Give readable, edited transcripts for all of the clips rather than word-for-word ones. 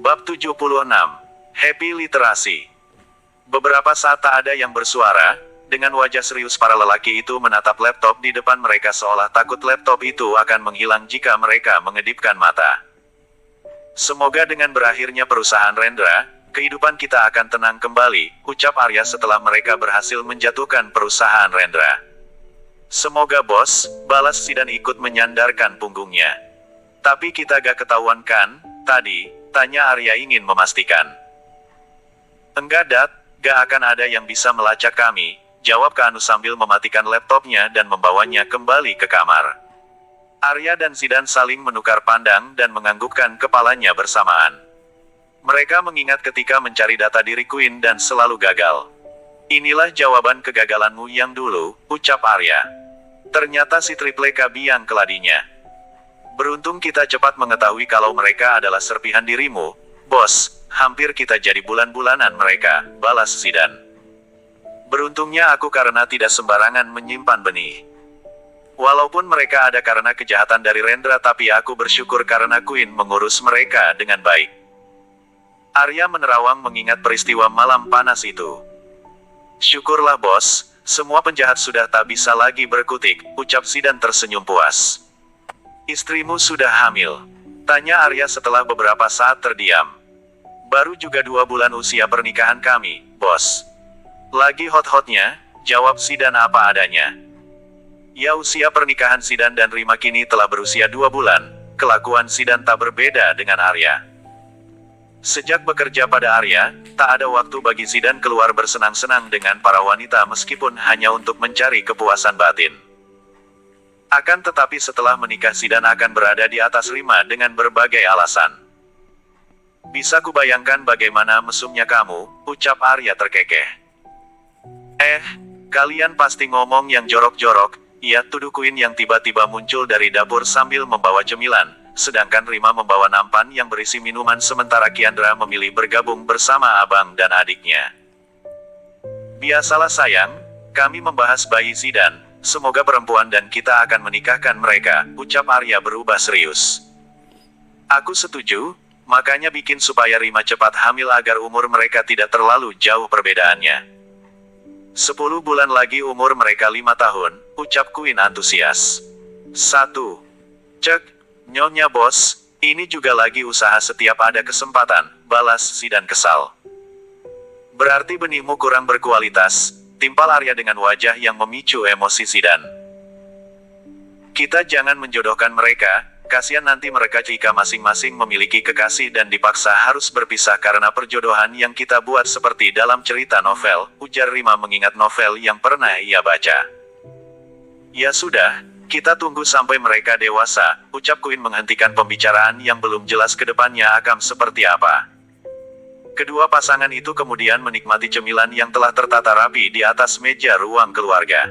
Bab 76. Happy Literasi. Beberapa saat tak ada yang bersuara, dengan wajah serius para lelaki itu menatap laptop di depan mereka seolah takut laptop itu akan menghilang jika mereka mengedipkan mata. Semoga dengan berakhirnya perusahaan Rendra, kehidupan kita akan tenang kembali, ucap Arya setelah mereka berhasil menjatuhkan perusahaan Rendra. Semoga bos, balas Zidan ikut menyandarkan punggungnya. Tapi kita gak ketahuan kan, tadi? Tanya Arya ingin memastikan. Enggak Dat, gak akan ada yang bisa melacak kami, jawab Kanu sambil mematikan laptopnya dan membawanya kembali ke kamar. Arya dan Zidan saling menukar pandang dan menganggukkan kepalanya bersamaan. Mereka mengingat ketika mencari data diri Queen dan selalu gagal. Inilah jawaban kegagalanmu yang dulu, ucap Arya. Ternyata si Triple K biang keladinya. Beruntung kita cepat mengetahui kalau mereka adalah serpihan dirimu, bos, hampir kita jadi bulan-bulanan mereka, balas Zidan. Beruntungnya aku karena tidak sembarangan menyimpan benih. Walaupun mereka ada karena kejahatan dari Rendra tapi aku bersyukur karena Queen mengurus mereka dengan baik. Arya menerawang mengingat peristiwa malam panas itu. Syukurlah bos, semua penjahat sudah tak bisa lagi berkutik, ucap Zidan tersenyum puas. Istrimu sudah hamil? Tanya Arya setelah beberapa saat terdiam. Baru juga 2 bulan usia pernikahan kami, bos. Lagi hot-hotnya, jawab Zidan apa adanya. Ya usia pernikahan Zidan dan Rima kini telah berusia 2 bulan, kelakuan Zidan tak berbeda dengan Arya. Sejak bekerja pada Arya, tak ada waktu bagi Zidan keluar bersenang-senang dengan para wanita meskipun hanya untuk mencari kepuasan batin. Akan tetapi setelah menikah Zidan akan berada di atas Rima dengan berbagai alasan. Bisa kubayangkan bagaimana mesumnya kamu, ucap Arya terkekeh. Kalian pasti ngomong yang jorok-jorok, ia tuduh Queen yang tiba-tiba muncul dari dapur sambil membawa cemilan, sedangkan Rima membawa nampan yang berisi minuman sementara Kiandra memilih bergabung bersama abang dan adiknya. Biasalah sayang, kami membahas bayi Zidan. Semoga perempuan dan kita akan menikahkan mereka, ucap Arya berubah serius. Aku setuju, makanya bikin supaya Rima cepat hamil agar umur mereka tidak terlalu jauh perbedaannya. 10 bulan lagi umur mereka 5 tahun, ucap Queen antusias. 1. Cek, nyonya bos, ini juga lagi usaha setiap ada kesempatan, balas Zidan kesal. Berarti benihmu kurang berkualitas, timpal Arya dengan wajah yang memicu emosi Zidan. Kita jangan menjodohkan mereka, kasihan nanti mereka jika masing-masing memiliki kekasih dan dipaksa harus berpisah karena perjodohan yang kita buat seperti dalam cerita novel, ujar Rima mengingat novel yang pernah ia baca. Ya sudah, kita tunggu sampai mereka dewasa, ucap Queen menghentikan pembicaraan yang belum jelas ke depannya akan seperti apa. Kedua pasangan itu kemudian menikmati cemilan yang telah tertata rapi di atas meja ruang keluarga.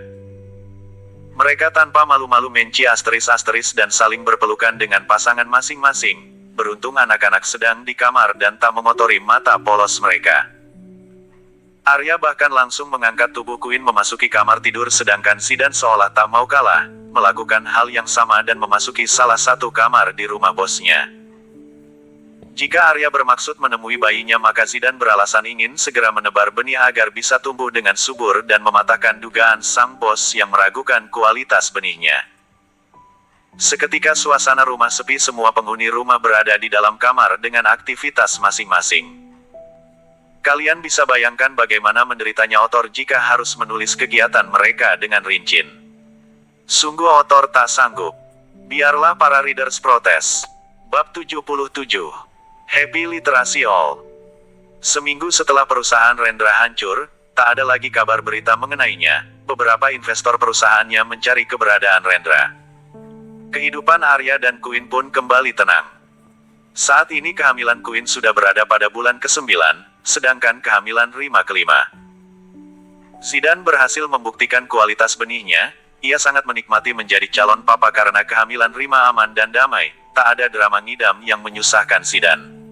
Mereka tanpa malu-malu menci asteris-asteris dan saling berpelukan dengan pasangan masing-masing. Beruntung anak-anak sedang di kamar dan tak mengotori mata polos mereka. Arya bahkan langsung mengangkat tubuh Queen memasuki kamar tidur sedangkan Zidan seolah tak mau kalah, melakukan hal yang sama dan memasuki salah satu kamar di rumah bosnya. Jika Arya bermaksud menemui bayinya maka Zidan beralasan ingin segera menebar benih agar bisa tumbuh dengan subur dan mematahkan dugaan sang bos yang meragukan kualitas benihnya. Seketika suasana rumah sepi, semua penghuni rumah berada di dalam kamar dengan aktivitas masing-masing. Kalian bisa bayangkan bagaimana menderitanya Otor jika harus menulis kegiatan mereka dengan rincin. Sungguh Otor tak sanggup. Biarlah para readers protes. Bab 77. Happy Literasi All. Seminggu setelah perusahaan Rendra hancur, tak ada lagi kabar berita mengenainya. Beberapa investor perusahaannya mencari keberadaan Rendra. Kehidupan Arya dan Queen pun kembali tenang. Saat ini kehamilan Queen sudah berada pada bulan ke-9, sedangkan kehamilan Rima ke-5. Zidan berhasil membuktikan kualitas benihnya. Ia sangat menikmati menjadi calon papa karena kehamilan Rima aman dan damai. Tak ada drama ngidam yang menyusahkan Zidan.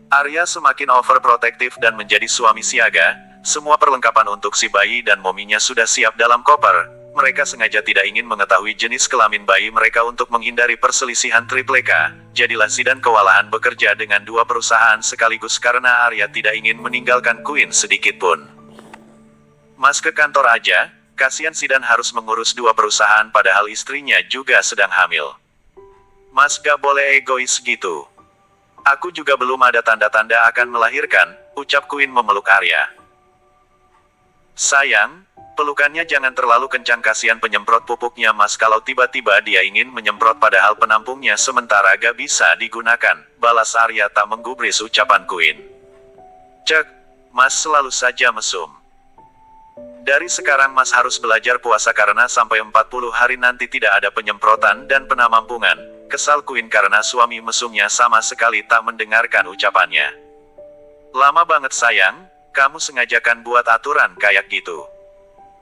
Arya semakin overprotektif dan menjadi suami siaga. Semua perlengkapan untuk si bayi dan mominya sudah siap dalam koper. mereka sengaja tidak ingin mengetahui jenis kelamin bayi mereka untuk menghindari perselisihan Triple K. Jadilah Zidan kewalahan bekerja dengan dua perusahaan sekaligus karena Arya tidak ingin meninggalkan Queen sedikit pun. Mas ke kantor aja, kasihan Zidan harus mengurus dua perusahaan padahal istrinya juga sedang hamil. Mas gak boleh egois gitu. Aku juga belum ada tanda-tanda akan melahirkan, ucap Queen memeluk Arya. Sayang, pelukannya jangan terlalu kencang, kasihan penyemprot pupuknya Mas kalau tiba-tiba dia ingin menyemprot padahal penampungnya sementara gak bisa digunakan, balas Arya tak menggubris ucapan Queen. Cek, Mas selalu saja mesum. Dari sekarang Mas harus belajar puasa karena sampai 40 hari nanti tidak ada penyemprotan dan penampungan. Kesal Queen karena suami mesumnya sama sekali tak mendengarkan ucapannya. Lama banget sayang, kamu sengajakan buat aturan kayak gitu.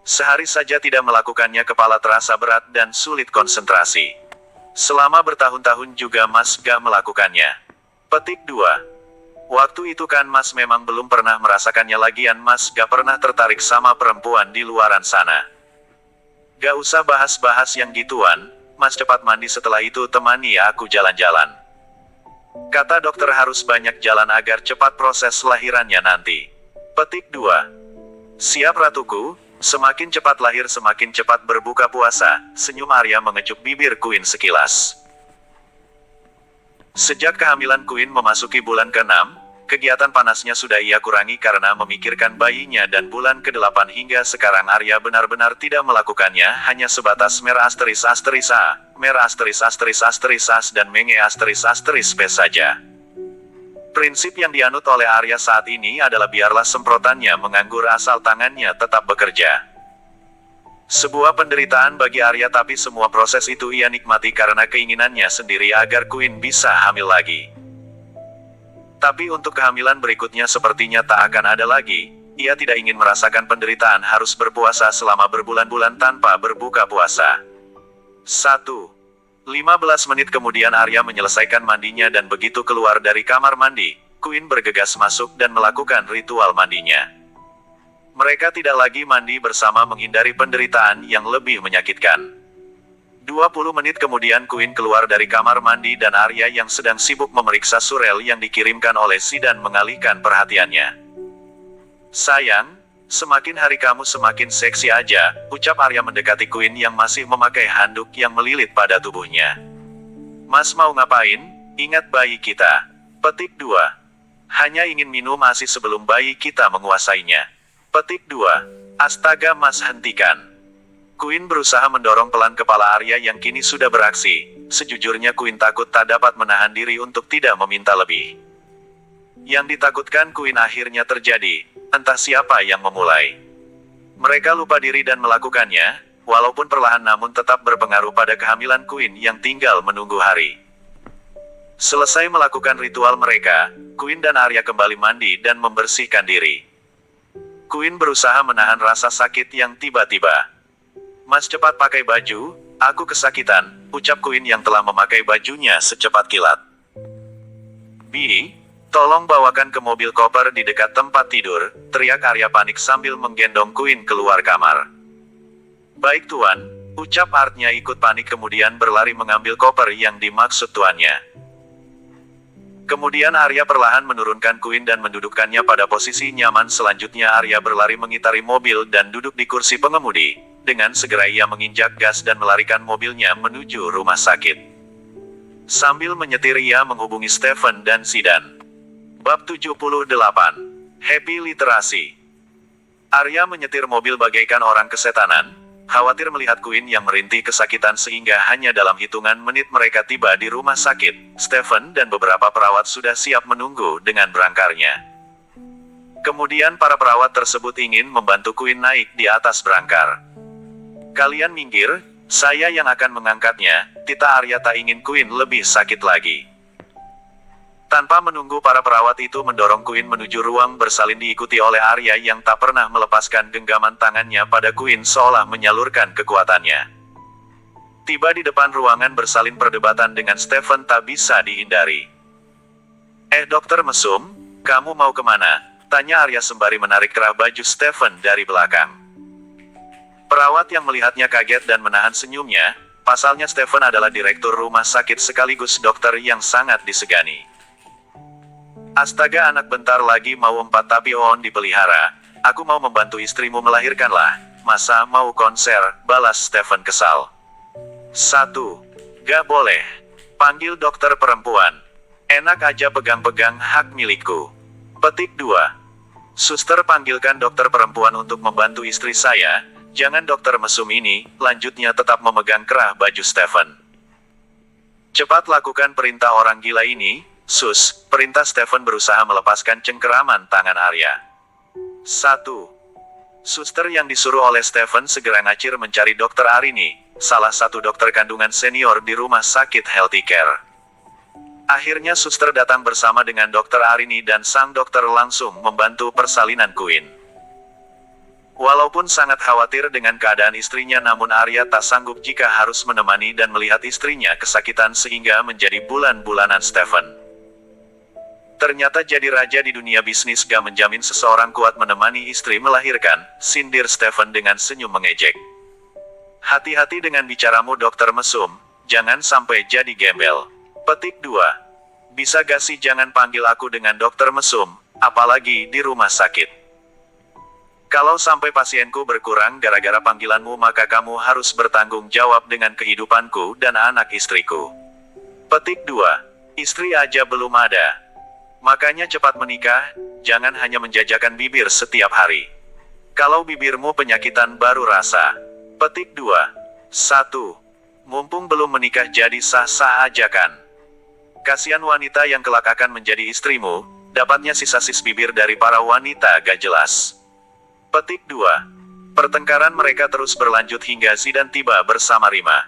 Sehari saja tidak melakukannya kepala terasa berat dan sulit konsentrasi. Selama bertahun-tahun juga Mas gak melakukannya. Petik 2. Waktu itu kan Mas memang belum pernah merasakannya, lagian Mas gak pernah tertarik sama perempuan di luaran sana. Gak usah bahas-bahas yang gituan, Mas cepat mandi setelah itu temani aku jalan-jalan. Kata dokter harus banyak jalan agar cepat proses lahirannya nanti. Petik 2. Siap ratuku, semakin cepat lahir semakin cepat berbuka puasa, senyum Arya mengecup bibir Queen sekilas. Sejak kehamilan Queen memasuki bulan ke-6, kegiatan panasnya sudah ia kurangi karena memikirkan bayinya dan bulan ke-8 hingga sekarang Arya benar-benar tidak melakukannya, hanya sebatas merah asteris asteris A, merah asteris asteris asteris as dan menge asteris asteris P saja. Prinsip yang dianut oleh Arya saat ini adalah biarlah semprotannya menganggur asal tangannya tetap bekerja. Sebuah penderitaan bagi Arya tapi semua proses itu ia nikmati karena keinginannya sendiri agar Queen bisa hamil lagi. Tapi untuk kehamilan berikutnya sepertinya tak akan ada lagi, ia tidak ingin merasakan penderitaan harus berpuasa selama berbulan-bulan tanpa berbuka puasa. 1. 15 menit kemudian Arya menyelesaikan mandinya dan begitu keluar dari kamar mandi, Queen bergegas masuk dan melakukan ritual mandinya. Mereka tidak lagi mandi bersama menghindari penderitaan yang lebih menyakitkan. 20 menit kemudian Queen keluar dari kamar mandi dan Arya yang sedang sibuk memeriksa surel yang dikirimkan oleh Zidan mengalihkan perhatiannya. Sayang, semakin hari kamu semakin seksi aja, ucap Arya mendekati Queen yang masih memakai handuk yang melilit pada tubuhnya. Mas mau ngapain? Ingat bayi kita. Petik 2. Hanya ingin minum ASI sebelum bayi kita menguasainya. Petik 2. Astaga Mas hentikan. Queen berusaha mendorong pelan kepala Arya yang kini sudah beraksi. Sejujurnya Queen takut tak dapat menahan diri untuk tidak meminta lebih. Yang ditakutkan Queen akhirnya terjadi, entah siapa yang memulai. Mereka lupa diri dan melakukannya, walaupun perlahan namun tetap berpengaruh pada kehamilan Queen yang tinggal menunggu hari. Selesai melakukan ritual mereka, Queen dan Arya kembali mandi dan membersihkan diri. Queen berusaha menahan rasa sakit yang tiba-tiba. Mas cepat pakai baju, aku kesakitan, ucap Queen yang telah memakai bajunya secepat kilat. Bi, tolong bawakan ke mobil koper di dekat tempat tidur, teriak Arya panik sambil menggendong Queen keluar kamar. Baik tuan, ucap Artnya ikut panik kemudian berlari mengambil koper yang dimaksud tuannya. Kemudian Arya perlahan menurunkan Queen dan mendudukkannya pada posisi nyaman. Selanjutnya Arya berlari mengitari mobil dan duduk di kursi pengemudi. Dengan segera ia menginjak gas dan melarikan mobilnya menuju rumah sakit. Sambil menyetir ia menghubungi Stephen dan Zidan. Bab 78. Happy Literasi. Arya menyetir mobil bagaikan orang kesetanan, khawatir melihat Queen yang merintih kesakitan sehingga hanya dalam hitungan menit mereka tiba di rumah sakit. Stephen dan beberapa perawat sudah siap menunggu dengan berangkarnya. Kemudian para perawat tersebut ingin membantu Queen naik di atas berangkar. Kalian minggir, saya yang akan mengangkatnya, tita Arya tak ingin Queen lebih sakit lagi. Tanpa menunggu para perawat itu mendorong Queen menuju ruang bersalin diikuti oleh Arya yang tak pernah melepaskan genggaman tangannya pada Queen seolah menyalurkan kekuatannya. Tiba di depan ruangan bersalin perdebatan dengan Stephen tak bisa dihindari. Dokter mesum, kamu mau kemana? Tanya Arya sembari menarik kerah baju Stephen dari belakang. Perawat yang melihatnya kaget dan menahan senyumnya, pasalnya Stephen adalah direktur rumah sakit sekaligus dokter yang sangat disegani. Astaga, anak bentar lagi mau 4 tapi on dipelihara. Aku mau membantu istrimu melahirkan lah. Masa mau konser, balas Stephen kesal. 1. Gak boleh. Panggil dokter perempuan. Enak aja pegang-pegang hak milikku. Petik 2. Suster, panggilkan dokter perempuan untuk membantu istri saya. Jangan dokter mesum ini, lanjutnya tetap memegang kerah baju Stephen. Cepat lakukan perintah orang gila ini, Sus, perintah Stephen berusaha melepaskan cengkeraman tangan Arya. 1. Suster yang disuruh oleh Stephen segera ngacir mencari dokter Arini, salah satu dokter kandungan senior di rumah sakit Healthy Care. Akhirnya suster datang bersama dengan dokter Arini dan sang dokter langsung membantu persalinan Queen. Walaupun sangat khawatir dengan keadaan istrinya, namun Arya tak sanggup jika harus menemani dan melihat istrinya kesakitan sehingga menjadi bulan-bulanan Stephen. Ternyata jadi raja di dunia bisnis gak menjamin seseorang kuat menemani istri melahirkan, sindir Stephen dengan senyum mengejek. Hati-hati dengan bicaramu dokter mesum, jangan sampai jadi gembel. Petik 2. Bisa gak sih jangan panggil aku dengan dokter mesum, apalagi di rumah sakit. Kalau sampai pasienku berkurang gara-gara panggilanmu, maka kamu harus bertanggung jawab dengan kehidupanku dan anak istriku. Petik 2. Istri aja belum ada. Makanya cepat menikah, jangan hanya menjajakan bibir setiap hari. Kalau bibirmu penyakitan baru rasa. Petik 2. 1. Mumpung belum menikah jadi sah-sah aja kan. Kasihan wanita yang kelak akan menjadi istrimu, dapatnya sisa-sis bibir dari para wanita gak jelas. Petik 2. Pertengkaran mereka terus berlanjut hingga Zidan tiba bersama Rima.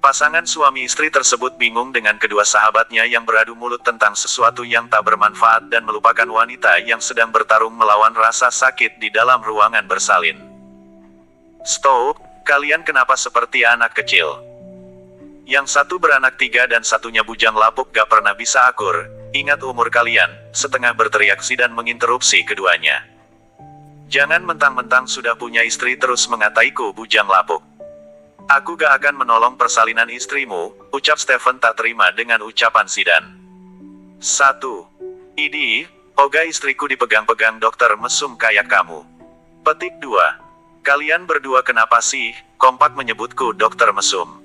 Pasangan suami istri tersebut bingung dengan kedua sahabatnya yang beradu mulut tentang sesuatu yang tak bermanfaat dan melupakan wanita yang sedang bertarung melawan rasa sakit di dalam ruangan bersalin. Stop, kalian kenapa seperti anak kecil? Yang satu beranak 3 dan satunya bujang lapuk gak pernah bisa akur. Ingat umur kalian, setengah berteriak Zidan menginterupsi keduanya. Jangan mentang-mentang sudah punya istri terus mengataiku bujang lapuk. Aku gak akan menolong persalinan istrimu, ucap Stephen tak terima dengan ucapan Zidan. 1. Idi, oga istriku dipegang-pegang dokter mesum kayak kamu. Petik 2. Kalian berdua kenapa sih, kompak menyebutku dokter mesum?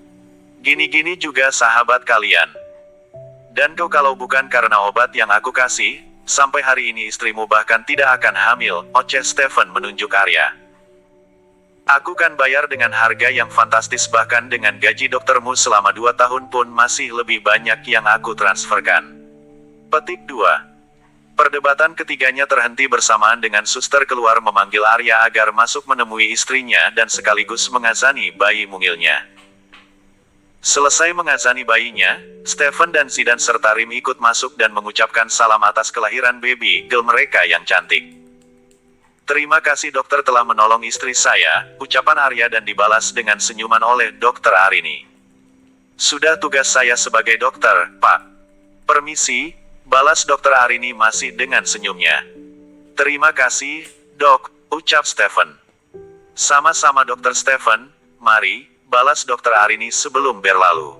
Gini-gini juga sahabat kalian. Dan kau kalau bukan karena obat yang aku kasih, sampai hari ini istrimu bahkan tidak akan hamil, oceh Stephen menunjuk Arya. Aku kan bayar dengan harga yang fantastis, bahkan dengan gaji doktermu selama 2 tahun pun masih lebih banyak yang aku transferkan. Petik 2. Perdebatan ketiganya terhenti bersamaan dengan suster keluar memanggil Arya agar masuk menemui istrinya dan sekaligus mengazani bayi mungilnya. Selesai mengazani bayinya, Stephen dan Zidan serta Rim ikut masuk dan mengucapkan salam atas kelahiran baby girl mereka yang cantik. Terima kasih dokter telah menolong istri saya, ucapan Arya dan dibalas dengan senyuman oleh dokter Arini. Sudah tugas saya sebagai dokter, Pak. Permisi, balas dokter Arini masih dengan senyumnya. Terima kasih, dok, ucap Stephen. Sama-sama dokter Stephen, mari, balas dokter Arini sebelum berlalu.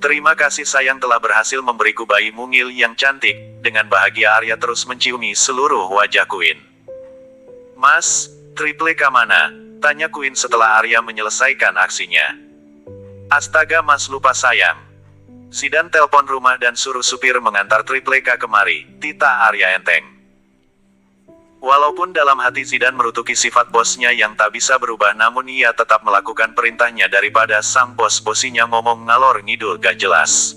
Terima kasih sayang telah berhasil memberiku bayi mungil yang cantik, dengan bahagia Arya terus menciumi seluruh wajah Queen. Mas, triple K mana? Tanya Queen setelah Arya menyelesaikan aksinya. Astaga mas lupa sayang. Zidan telpon rumah dan suruh supir mengantar triple K kemari, tita Arya enteng. Walaupun dalam hati Zidan merutuki sifat bosnya yang tak bisa berubah, namun ia tetap melakukan perintahnya daripada sang bos-bosinya ngomong ngalor ngidul gak jelas.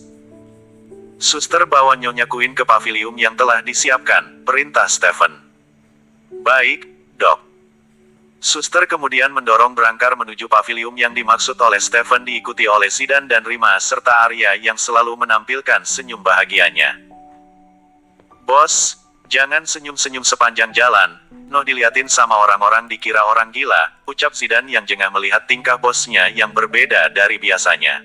Suster bawa Nyonya Queen ke pavilium yang telah disiapkan, perintah Stephen. Baik, dok. Suster kemudian mendorong berangkar menuju pavilium yang dimaksud oleh Stephen, diikuti oleh Zidan dan Rima serta Arya yang selalu menampilkan senyum bahagianya. Bos, jangan senyum-senyum sepanjang jalan, noh diliatin sama orang-orang dikira orang gila, ucap Zidan yang jengah melihat tingkah bosnya yang berbeda dari biasanya.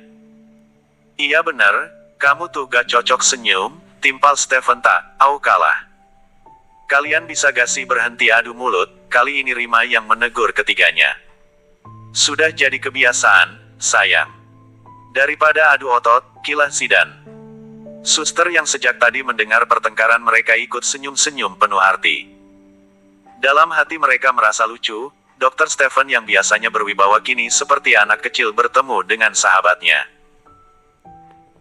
Iya bener, kamu tuh gak cocok senyum, timpal Stephen tak, au kalah. Kalian bisa gak sih berhenti adu mulut? Kali ini Rima yang menegur ketiganya. Sudah jadi kebiasaan, sayang. Daripada adu otot, kilah Zidan. Suster yang sejak tadi mendengar pertengkaran mereka ikut senyum-senyum penuh arti. Dalam hati mereka merasa lucu, Dr. Stephen yang biasanya berwibawa kini seperti anak kecil bertemu dengan sahabatnya.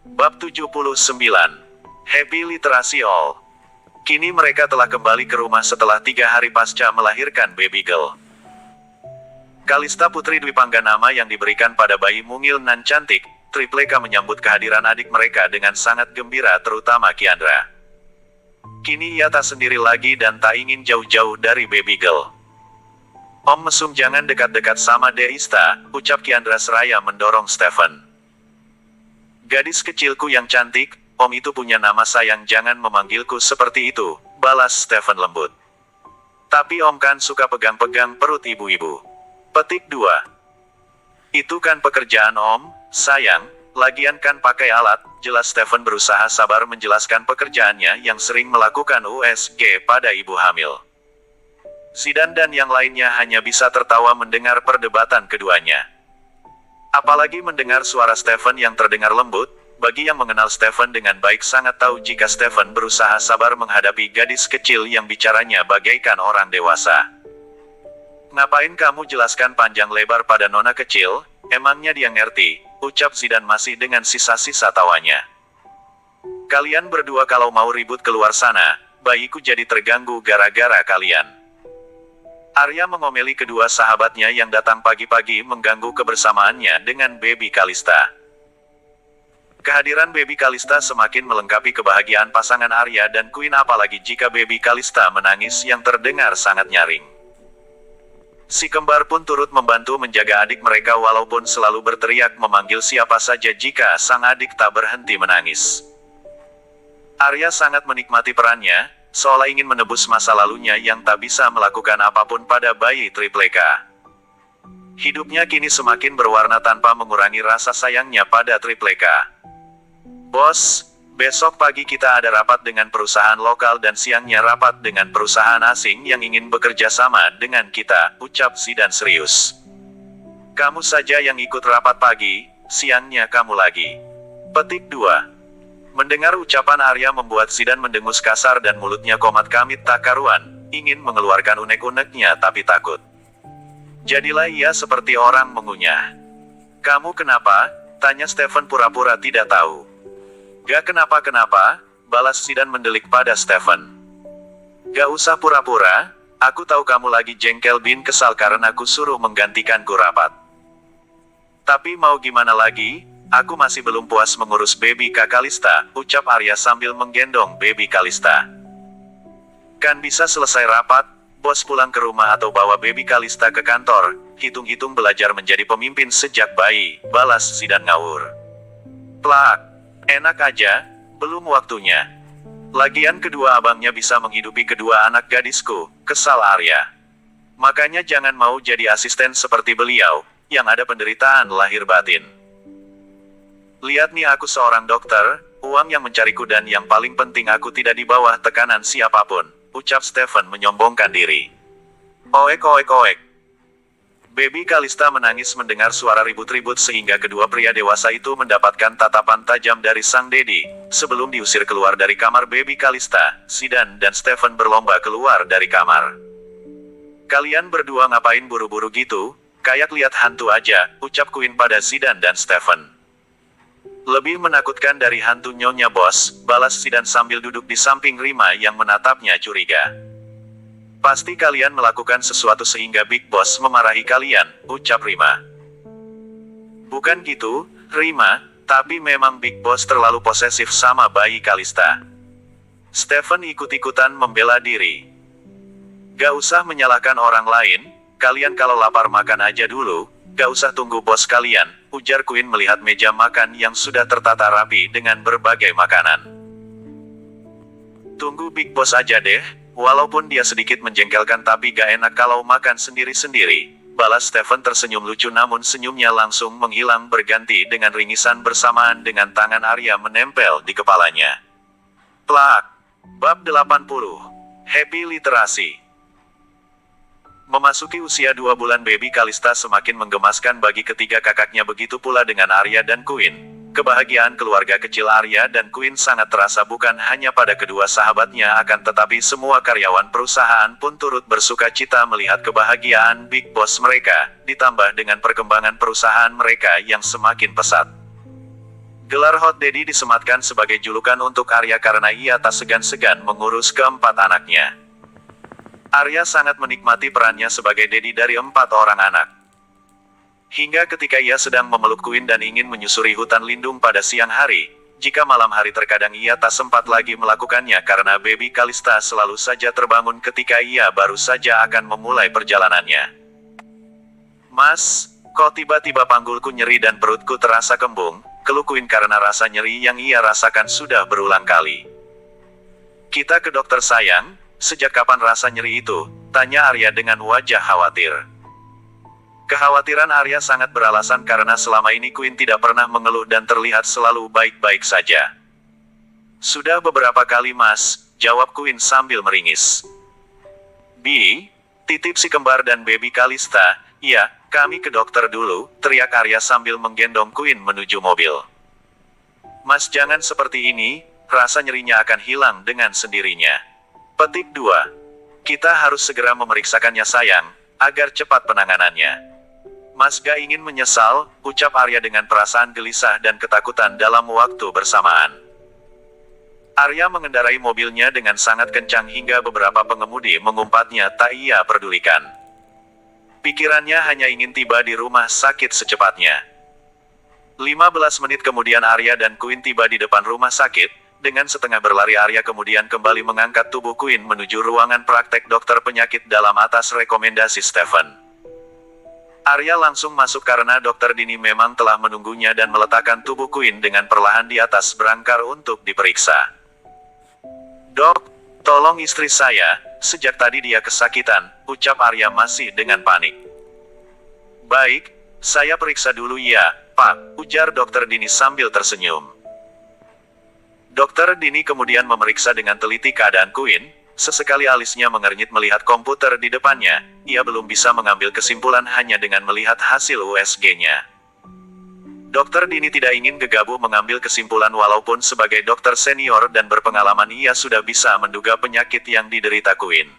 Bab 79. Happy Literacy All. Kini mereka telah kembali ke rumah setelah 3 hari pasca melahirkan baby girl. Kalista putri Dwi Pangganama yang diberikan pada bayi mungil nan cantik, Tripleka menyambut kehadiran adik mereka dengan sangat gembira terutama Kiandra. Kini ia tak sendiri lagi dan tak ingin jauh-jauh dari baby girl. Om mesum jangan dekat-dekat sama Deista, ucap Kiandra seraya mendorong Stephen. Gadis kecilku yang cantik, Om itu punya nama sayang jangan memanggilku seperti itu, balas Stephen lembut. Tapi Om kan suka pegang-pegang perut ibu-ibu. Petik 2. Itu kan pekerjaan Om, sayang, lagian kan pakai alat, jelas Stephen berusaha sabar menjelaskan pekerjaannya yang sering melakukan USG pada ibu hamil. Zidan dan yang lainnya hanya bisa tertawa mendengar perdebatan keduanya. Apalagi mendengar suara Stephen yang terdengar lembut, bagi yang mengenal Stephen dengan baik sangat tahu jika Stephen berusaha sabar menghadapi gadis kecil yang bicaranya bagaikan orang dewasa. Ngapain kamu jelaskan panjang lebar pada nona kecil, emangnya dia ngerti, ucap Zidan masih dengan sisa-sisa tawanya. Kalian berdua kalau mau ribut keluar sana, bayiku jadi terganggu gara-gara kalian. Arya mengomeli kedua sahabatnya yang datang pagi-pagi mengganggu kebersamaannya dengan baby Kalista. Kehadiran baby Kalista semakin melengkapi kebahagiaan pasangan Arya dan Queen apalagi jika baby Kalista menangis yang terdengar sangat nyaring. Si kembar pun turut membantu menjaga adik mereka walaupun selalu berteriak memanggil siapa saja jika sang adik tak berhenti menangis. Arya sangat menikmati perannya, seolah ingin menebus masa lalunya yang tak bisa melakukan apapun pada bayi Tripleka. Hidupnya kini semakin berwarna tanpa mengurangi rasa sayangnya pada Tripleka. Bos, besok pagi kita ada rapat dengan perusahaan lokal dan siangnya rapat dengan perusahaan asing yang ingin bekerja sama dengan kita, ucap Zidan serius. Kamu saja yang ikut rapat pagi, siangnya kamu lagi. Petik 2. Mendengar ucapan Arya membuat Zidan mendengus kasar dan mulutnya komat kamit tak karuan, ingin mengeluarkan unek-uneknya tapi takut. Jadilah ia seperti orang mengunyah. Kamu kenapa? Tanya Stephen pura-pura tidak tahu. Gak kenapa-kenapa, balas Zidan mendelik pada Stephen. Gak usah pura-pura, aku tahu kamu lagi jengkel bin kesal karena aku suruh menggantikanku rapat. Tapi mau gimana lagi, aku masih belum puas mengurus baby Kak Kalista, ucap Arya sambil menggendong baby Kalista. Kan bisa selesai rapat, bos pulang ke rumah atau bawa baby Kalista ke kantor, hitung-hitung belajar menjadi pemimpin sejak bayi, balas Zidan ngawur. Plak. Enak aja, belum waktunya. Lagian kedua abangnya bisa menghidupi kedua anak gadisku, kesal Arya. Makanya jangan mau jadi asisten seperti beliau, yang ada penderitaan lahir batin. Lihat nih aku seorang dokter, uang yang mencariku dan yang paling penting aku tidak di bawah tekanan siapapun, ucap Stephen menyombongkan diri. Oek oek oek. Baby Kalista menangis mendengar suara ribut-ribut sehingga kedua pria dewasa itu mendapatkan tatapan tajam dari sang dedi. Sebelum diusir keluar dari kamar baby Kalista, Zidan dan Stephen berlomba keluar dari kamar. Kalian berdua ngapain buru-buru gitu? Kayak lihat hantu aja, ucap Queen pada Zidan dan Stephen. Lebih menakutkan dari hantu nyonya bos, balas Zidan sambil duduk di samping Rima yang menatapnya curiga. Pasti kalian melakukan sesuatu sehingga Big Boss memarahi kalian, ucap Rima. Bukan gitu, Rima, tapi memang Big Boss terlalu posesif sama bayi Kalista. Stephen ikut-ikutan membela diri. Gak usah menyalahkan orang lain, kalian kalau lapar makan aja dulu, gak usah tunggu bos kalian, ujar Queen melihat meja makan yang sudah tertata rapi dengan berbagai makanan. Tunggu Big Boss aja deh. Walaupun dia sedikit menjengkelkan tapi gak enak kalau makan sendiri-sendiri, balas Stephen tersenyum lucu namun senyumnya langsung menghilang berganti dengan ringisan bersamaan dengan tangan Arya menempel di kepalanya. Plak. Bab 80. Happy literasi. Memasuki usia 2 bulan baby Kalista semakin menggemaskan bagi ketiga kakaknya, begitu pula dengan Arya dan Queen. Kebahagiaan keluarga kecil Arya dan Queen sangat terasa bukan hanya pada kedua sahabatnya, akan tetapi semua karyawan perusahaan pun turut bersuka cita melihat kebahagiaan Big Boss mereka, ditambah dengan perkembangan perusahaan mereka yang semakin pesat. Gelar Hot Daddy disematkan sebagai julukan untuk Arya karena ia tak segan-segan mengurus keempat anaknya. Arya sangat menikmati perannya sebagai daddy dari 4 orang anak. Hingga ketika ia sedang memeluk Queen dan ingin menyusuri hutan lindung pada siang hari, jika malam hari terkadang ia tak sempat lagi melakukannya karena baby Kalista selalu saja terbangun ketika ia baru saja akan memulai perjalanannya. "Mas, kok tiba-tiba panggulku nyeri dan perutku terasa kembung?" keluh Queen karena rasa nyeri yang ia rasakan sudah berulang kali. "Kita ke dokter sayang, sejak kapan rasa nyeri itu?" tanya Arya dengan wajah khawatir. Kekhawatiran Arya sangat beralasan karena selama ini Queen tidak pernah mengeluh dan terlihat selalu baik-baik saja. "Sudah beberapa kali mas," jawab Queen sambil meringis. "Bi, titip si kembar dan baby Kalista." "Iya, kami ke dokter dulu," teriak Arya sambil menggendong Queen menuju mobil. "Mas jangan seperti ini, rasa nyerinya akan hilang dengan sendirinya." Petik 2. "Kita harus segera memeriksakannya sayang, agar cepat penanganannya." "Mas gak ingin menyesal," ucap Arya dengan perasaan gelisah dan ketakutan dalam waktu bersamaan. Arya mengendarai mobilnya dengan sangat kencang hingga beberapa pengemudi mengumpatnya tak ia pedulikan. Pikirannya hanya ingin tiba di rumah sakit secepatnya. 15 menit kemudian Arya dan Queen tiba di depan rumah sakit. Dengan setengah berlari Arya kemudian kembali mengangkat tubuh Queen menuju ruangan praktek dokter penyakit dalam atas rekomendasi Stephen. Arya langsung masuk karena dokter Dini memang telah menunggunya dan meletakkan tubuh Queen dengan perlahan di atas berangkar untuk diperiksa. "Dok, tolong istri saya, sejak tadi dia kesakitan," ucap Arya masih dengan panik. "Baik, saya periksa dulu ya, Pak," ujar dokter Dini sambil tersenyum. Dokter Dini kemudian memeriksa dengan teliti keadaan Queen. Sesekali alisnya mengernyit melihat komputer di depannya. Ia belum bisa mengambil kesimpulan hanya dengan melihat hasil USG-nya. Dokter Dini tidak ingin gegabah mengambil kesimpulan walaupun sebagai dokter senior dan berpengalaman ia sudah bisa menduga penyakit yang diderita Queen.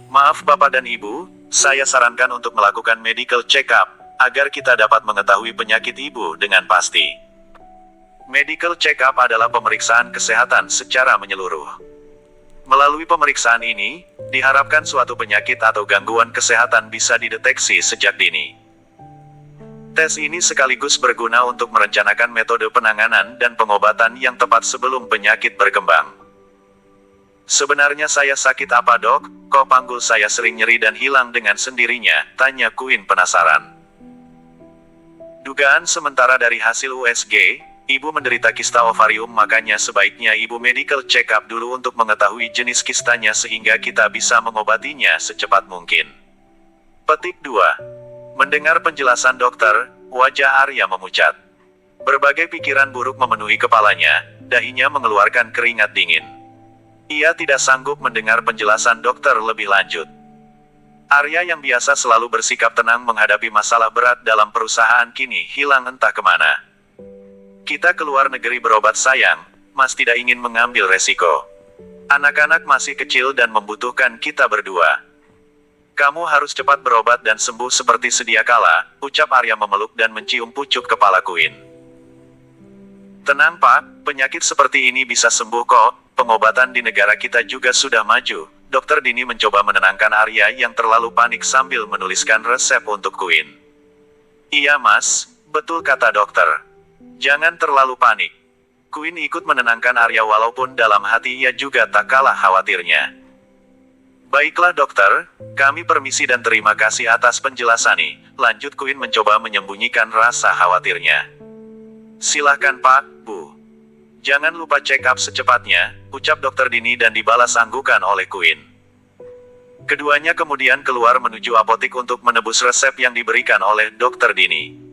"Maaf Bapak dan Ibu, saya sarankan untuk melakukan medical check-up, agar kita dapat mengetahui penyakit Ibu dengan pasti." Medical check-up adalah pemeriksaan kesehatan secara menyeluruh. Melalui pemeriksaan ini, diharapkan suatu penyakit atau gangguan kesehatan bisa dideteksi sejak dini. Tes ini sekaligus berguna untuk merencanakan metode penanganan dan pengobatan yang tepat sebelum penyakit berkembang. "Sebenarnya saya sakit apa dok? Kok panggul saya sering nyeri dan hilang dengan sendirinya?" tanya Queen penasaran. "Dugaan sementara dari hasil USG, Ibu menderita kista ovarium, makanya sebaiknya Ibu medical check up dulu untuk mengetahui jenis kistanya sehingga kita bisa mengobatinya secepat mungkin." Petik 2. Mendengar penjelasan dokter, wajah Arya memucat. Berbagai pikiran buruk memenuhi kepalanya, dahinya mengeluarkan keringat dingin. Ia tidak sanggup mendengar penjelasan dokter lebih lanjut. Arya yang biasa selalu bersikap tenang menghadapi masalah berat dalam perusahaan kini hilang entah kemana. "Kita keluar negeri berobat sayang, Mas tidak ingin mengambil resiko. Anak-anak masih kecil dan membutuhkan kita berdua. Kamu harus cepat berobat dan sembuh seperti sedia kala," ucap Arya memeluk dan mencium pucuk kepala Queen. "Tenang Pak, penyakit seperti ini bisa sembuh kok, pengobatan di negara kita juga sudah maju." Dokter Dini mencoba menenangkan Arya yang terlalu panik sambil menuliskan resep untuk Queen. "Iya Mas, betul kata dokter. Jangan terlalu panik." Queen ikut menenangkan Arya walaupun dalam hati ia juga tak kalah khawatirnya. "Baiklah dokter, kami permisi dan terima kasih atas penjelasannya," lanjut Queen mencoba menyembunyikan rasa khawatirnya. "Silahkan Pak, Bu. Jangan lupa check up secepatnya," ucap dokter Dini dan dibalas anggukan oleh Queen. Keduanya kemudian keluar menuju apotik untuk menebus resep yang diberikan oleh dokter Dini.